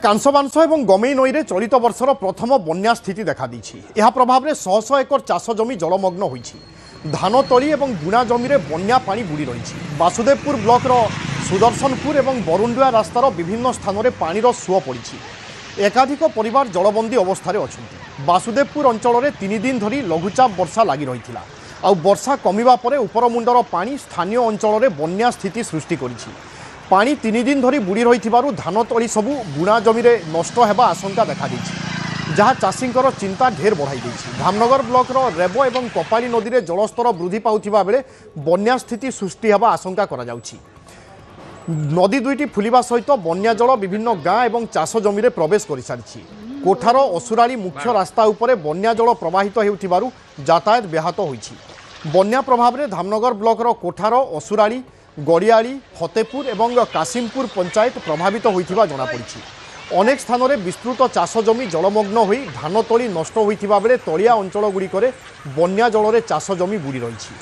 कांसबांश और गमई नईरे चलित वर्षर प्रथम बन्या स्थिति देखा यह प्रभाव में शह शह एकर चाष जमी जलमग्न होईछि। धान तली और बुणा जमी बन्या पानी बुड़ी रही। वासुदेवपुर ब्लॉकर सुदर्शनपुर और बरुंडुआ रास्तार विभिन्न स्थान में पानीर सुओ पड़ी। एकाधिक परिवार जलबंदी अवस्था अच्छा। वासुदेवपुर अंचल में 3 दिन धरी लघुचाप वर्षा लगी रही। आ वर्षा कमिबा परे उपरमुंडर पानी स्थानीय अंचल में बन्या स्थिति सृष्टि करिछि। पानी 3 दिन धरी बुड़ी रही धान तली सबू बुणा जमी नष्ट होगा आशंका देखा जहाँ चाषींकर चिंता ढेर बढ़ाई देछि। धामनगर ब्लॉकर रेबो और कपाली नदी में जलस्तर वृद्धि पाउथिबा बेले बन्या स्थिति सृष्टि होगा आशंका करा जाउछि। नदी दुईटी फुलिबा सहित बन्या जल विभिन्न गाँ और चाष जमी प्रवेश कर सारी। कोठार असुराली मुख्य रास्ता उपरे बन्या जल प्रवाहित हेउथिबारु यातायात व्याहत होइछि। बन्या प्रभाव में धामनगर ब्लॉकर कोठार असुराली गड़ियाली फतेपुर और कासिमपुर पंचायत प्रभावित होइथिबा जଣା पड़िछि। अनेक स्थान में विस्तृत चाष जमी जलमग्न होई धान तली नष्ट होइथिबा बेले तलिया अंचल गुड़िकरे बन्या जल रे चाष जमी बुड़ी रहिछि।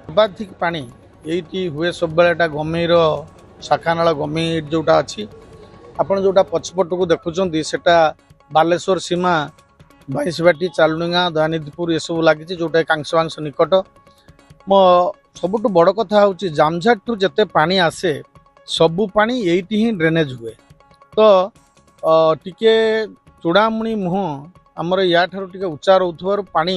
सर्वाधिक पानी ये हुए सब बेलेटा गमीर शाखानाल गमी जोटा अच्छी आपड़ जोटा पछपट को देखुं सेटा बालेश्वर सीमा बाईसबाटी चालुणीगा दयानिधिपुर ये सब लगी जोटा कांसबांश निकट मो सबुठ बड़ कथा हूँ जामझाट ठू जिते पानी आसे सबू पानी यही ही ड्रेनेज हुए तो टिके चूड़ामुणी मुह आमर या ठार टिके उच्चा रोथुवार पानी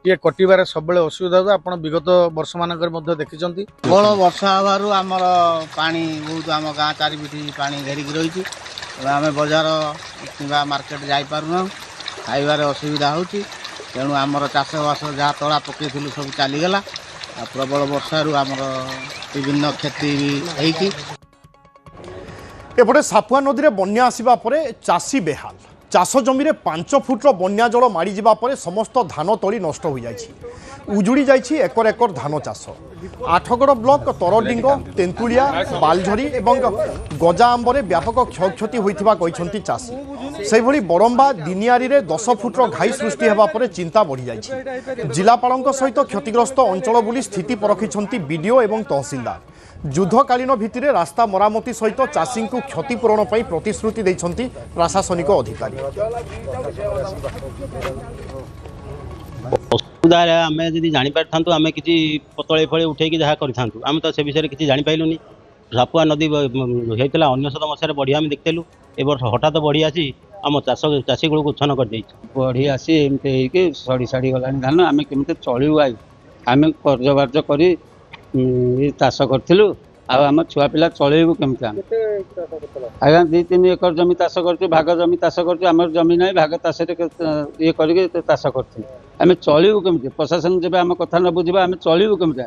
टे कटिबार सब असुविधा हुए। आप विगत वर्ष मानक देखी प्रबल वर्षा हबार आमर पानी बहुत आम गाँ चारिपिठी पानी घेरिक रही। आम बजार कि मार्केट जापारूँ खाइबार असुविधा होची। तेणु आमर चाषबास जहाँ तला पकईलु सब चलीगला। प्रबल वर्षारू आमर विभिन्न क्षति भी। एपटे सापुआ नदी में बन्या आसिबा परे चाषी बेहाल। चाष जमी 5 फुट्र बन्या जल माड़ी जिबा परे समस्त धान तली नष्ट हो जाइछि। उजुड़ी जाइछि एकर एकर धान चाष। आठगड़ ब्लॉक तरडिंग तेंतुलिया बालझरी और गजा आंबर व्यापक क्षयक्षति होइथिबा कहिसंती चाषी। सेहिभଳି बरंबा दिनियारी रे 10 फुट्र घाई सृष्टि हेबा परे चिंता बढ़ी जाइछि। जिलापालଙ୍କ सहित क्षतिग्रस्त अंचल बुली स्थिति परखिसंती बीडीओ और तहसीलदार। युद्धकालीन भित्तिरे रास्ता मरामती सहित चाषी को क्षतिपूरण पर प्रतिश्रुति देइछंती प्रशासनिक अधिकारी। असुविधा आम जब जापर था आम कि पतले फले उठे जहाँ करूँ आम तो से विषय किसी जापारूनी। सापुआ नदी होता 1900 मसीह बढ़ी आम देखलु ए वर्ष हठात बढ़ी आसी आम चाषी गुड़ उच्छन कर बढ़ी आसी एमती सड़ी साड़ी गला धान आम केमी चलू आई आम कर्ज बार्ज कर चाष करूँ आम छुआ पिला चलू केमी आज्ञा 2-3 एकर जमी चाष कर भाग जमी चाष कर आम जमी ना भाग चाष ये कर चाष करूँ आम चलू केमी प्रशासन जब आम कथा न बुझा आम चलू केमी।